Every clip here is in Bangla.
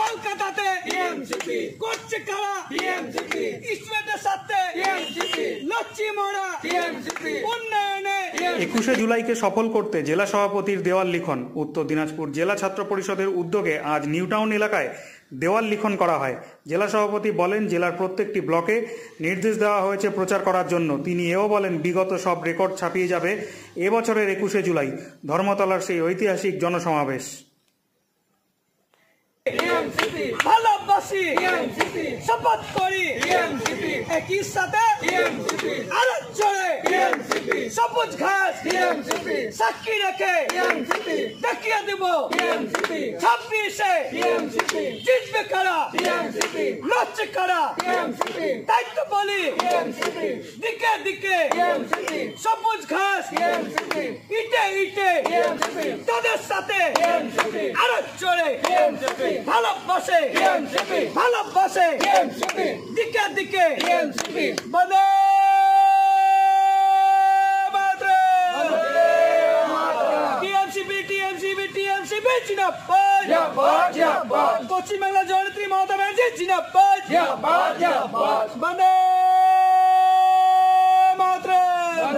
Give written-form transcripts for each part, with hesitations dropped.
কলকাতাতে করছে কারা ইসমেটের সাথে লচ্ছি মোড়া উন্নয়নে। 21শে জুলাইকে সফল করতে জেলা সভাপতির দেওয়াল লিখন। উত্তর দিনাজপুর জেলা ছাত্র পরিষদের উদ্যোগে আজ নিউটাউন এলাকায় দেওয়াল লিখন করা হয়। জেলা সভাপতি বলেন, জেলার প্রত্যেকটি ব্লকে নির্দেশ দেওয়া হয়েছে প্রচার করার জন্য। তিনি এও বলেন, বিগত সব রেকর্ড ছাপিয়ে যাবে এবছরের 21শে জুলাই ধর্মতলার সেই ঐতিহাসিক জনসমাবেশ। ভালোবাসি শপথ করি একই সাথে আরো জোরে সবুজ ঘাস সাক্ষী রেখে দেখিয়ে দেব 26-এ জিতবে কারা লড়ছে কারা। তাই তো বলি দিকে দিকে সবুজ ঘাস ইটে ইটে তাদের সাথে আরো জোরে ভালোবাসে ভালোবাসে দিকে দিকে বন্দে মাতরম। টিএমসিপি টিএমসিপি টিএমসিপি জিন্দাবাদ পশ্চিমবাংলা জননেত্রী মমতা ব্যানার্জি জিন্দাবাদ বন্দে মাতরম।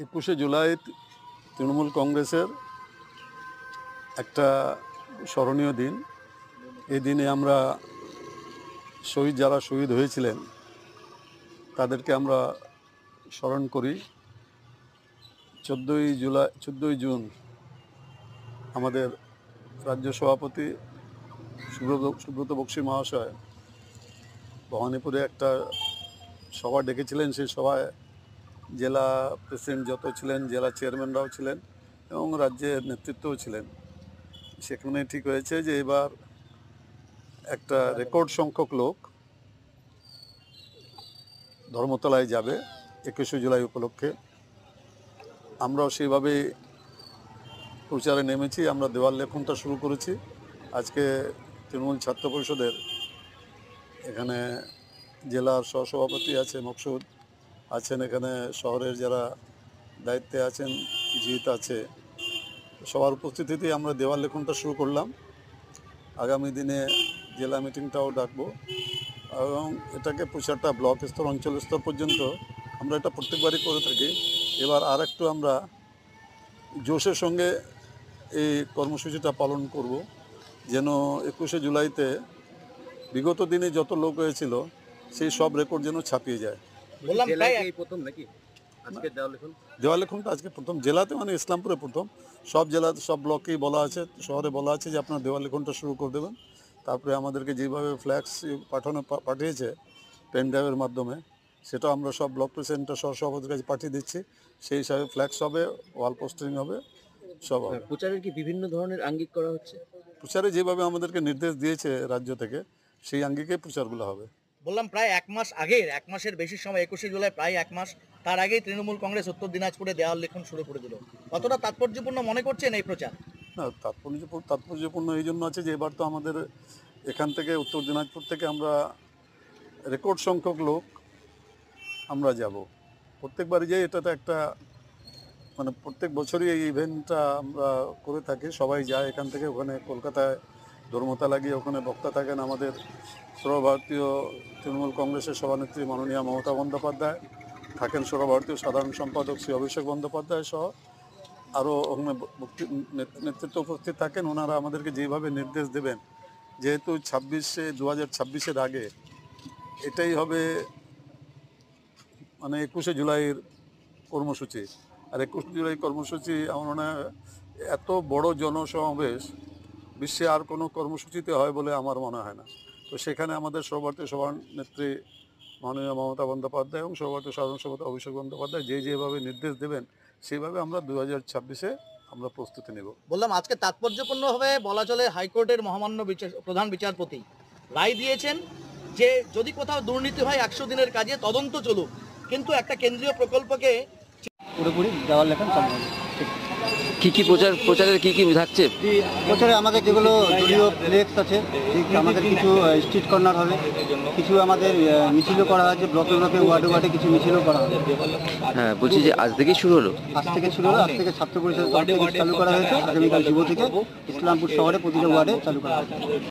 21শে জুলাই তৃণমূল কংগ্রেসের একটা স্মরণীয় দিন। এই দিনে আমরা যারা শহীদ হয়েছিলেন তাদেরকে আমরা স্মরণ করি। 14ই জুন আমাদের রাজ্য সভাপতি সুব্রত বক্সী মহাশয় ভবানীপুরে একটা সভা ডেকেছিলেন। সেই সভায় জেলা প্রেসিডেন্ট যত ছিলেন, জেলা চেয়ারম্যানরাও ছিলেন এবং রাজ্যের নেতৃত্বও ছিলেন। সেখানে ঠিক হয়েছে যে এবার একটা রেকর্ড সংখ্যক লোক ধর্মতলায় যাবে 21শে জুলাই উপলক্ষে। আমরাও সেইভাবে প্রচারে নেমেছি। আমরা দেওয়াল লেখনটা শুরু করেছি। আজকে তৃণমূল ছাত্র পরিষদের এখানে জেলার সহসভাপতি আছে মকসুদ আছেন, এখানে শহরের যারা দায়িত্বে আছেন জিত আছে, সবার উপস্থিতিতেই আমরা দেওয়াল লেখনটা শুরু করলাম। আগামী দিনে জেলা মিটিংটাও ডাকবো এবং এটাকে প্রচারটা ব্লক স্তর অঞ্চল স্তর পর্যন্ত আমরা এটা প্রত্যেকবারই করে থাকি। এবার আর একটু আমরা জোশের সঙ্গে এই কর্মসূচিটা পালন করব, যেন 21শে জুলাইতে বিগত দিনে যত লোক হয়েছিল সেই সব রেকর্ড যেন ছাপিয়ে যায়। বললাম প্রথম নাকি আজকে দেওয়াল লেখনটা আজকে প্রথম জেলাতে, মানে ইসলামপুরে প্রথম। সব জেলাতে সব ব্লকেই বলা আছে, শহরে বলা আছে যে আপনারা দেওয়াল লেখনটা শুরু করে দেবেন। তারপরে আমাদেরকে যেভাবে ফ্ল্যাক্স পাঠিয়েছে পেন ড্রাইভের মাধ্যমে, সেটা আমরা সব ব্লক প্রেসিডেন্টটা সহসভাপতির কাছে পাঠিয়ে দিচ্ছি। সেই হিসাবে ফ্ল্যাক্স হবে, ওয়াল পোস্টারিং হবে, সব হবে। প্রচারের কি বিভিন্ন ধরনের আঙ্গিক করা হচ্ছে? প্রচারে যেভাবে আমাদেরকে নির্দেশ দিয়েছে রাজ্য থেকে সেই আঙ্গিকে প্রচারগুলো হবে। বললাম প্রায় এক মাস আগের, এক মাসের বেশি সময়, 21শে জুলাই প্রায় এক মাস, তার আগেই তৃণমূল কংগ্রেস উত্তর দিনাজপুরে দেওয়াল লেখন শুরু করে দিল। কতটা তাৎপর্যপূর্ণ মনে করছেন এই প্রচার? না, তাৎপর্যপূর্ণ এই জন্য আছে যে এবার তো আমাদের এখান থেকে উত্তর দিনাজপুর থেকে আমরা রেকর্ড সংখ্যক লোক আমরা যাব। প্রত্যেকবারই যাই, এটা তো একটা মানে প্রত্যেক বছরই এই ইভেন্টটা আমরা করে থাকি। সবাই যায় এখান থেকে, ওখানে কলকাতায় ধর্মতলা গিয়ে ওখানে বক্তা থাকেন আমাদের সর্বভারতীয় তৃণমূল কংগ্রেসের সভানেত্রী মাননীয়া মমতা বন্দ্যোপাধ্যায়, থাকেন সর্বভারতীয় সাধারণ সম্পাদক শ্রী অভিষেক বন্দ্যোপাধ্যায় সহ আরও ওখানে নেতৃত্ব উপস্থিত থাকেন। ওনারা আমাদেরকে যেভাবে নির্দেশ দেবেন, যেহেতু 2026-এর আগে এটাই হবে মানে 21শে জুলাইয়ের কর্মসূচি। আর 21শে জুলাই কর্মসূচি আমার মনে হয় এত বড় জনসমাবেশ বিশ্বে আর কোনো কর্মসূচিতে হয় বলে আমার মনে হয় না। তো সেখানে আমাদের সর্বভারতীয় সভানেত্রী মাননীয় মমতা বন্দ্যোপাধ্যায় এবং সর্বভারতীয় সাধারণ সম্পাদক অভিষেক বন্দ্যোপাধ্যায় যেভাবে নির্দেশ দেবেন সেইভাবে আমরা 2026-এ আমরা প্রস্তুতি নেব। বললাম আজকে তাৎপর্যপূর্ণভাবে বলা চলে হাইকোর্টের মহামান্য প্রধান বিচারপতি রায় দিয়েছেন যে যদি কোথাও দুর্নীতি হয় 100 দিনের কাজে তদন্ত চলুক, কিন্তু একটা কেন্দ্রীয় প্রকল্পকে পুরোপুরি দেওয়াল লেখন সম্ভব। ঠিক। কি কি প্রচারের কি থাকছে? বছরে আমাদের যেগুলো দলীয় ফ্লেক্স আছে, আমাদের কিছু স্ট্রিট কর্নার হবে, কিছু আমাদের মিছিলও করা হয়েছে, ব্লকে ব্লকে ওয়ার্ডে ওয়ার্ডে কিছু মিছিলও করা হবে। হ্যাঁ, বলছি যে আজ থেকেই শুরু হলো? আজ থেকে শুরু হলো, আজ থেকে ছাত্র পরিষদ চালু করা হয়েছে, আগামীকাল যুব থেকে ইসলামপুর শহরে প্রতিটা ওয়ার্ডে চালু করা হবে।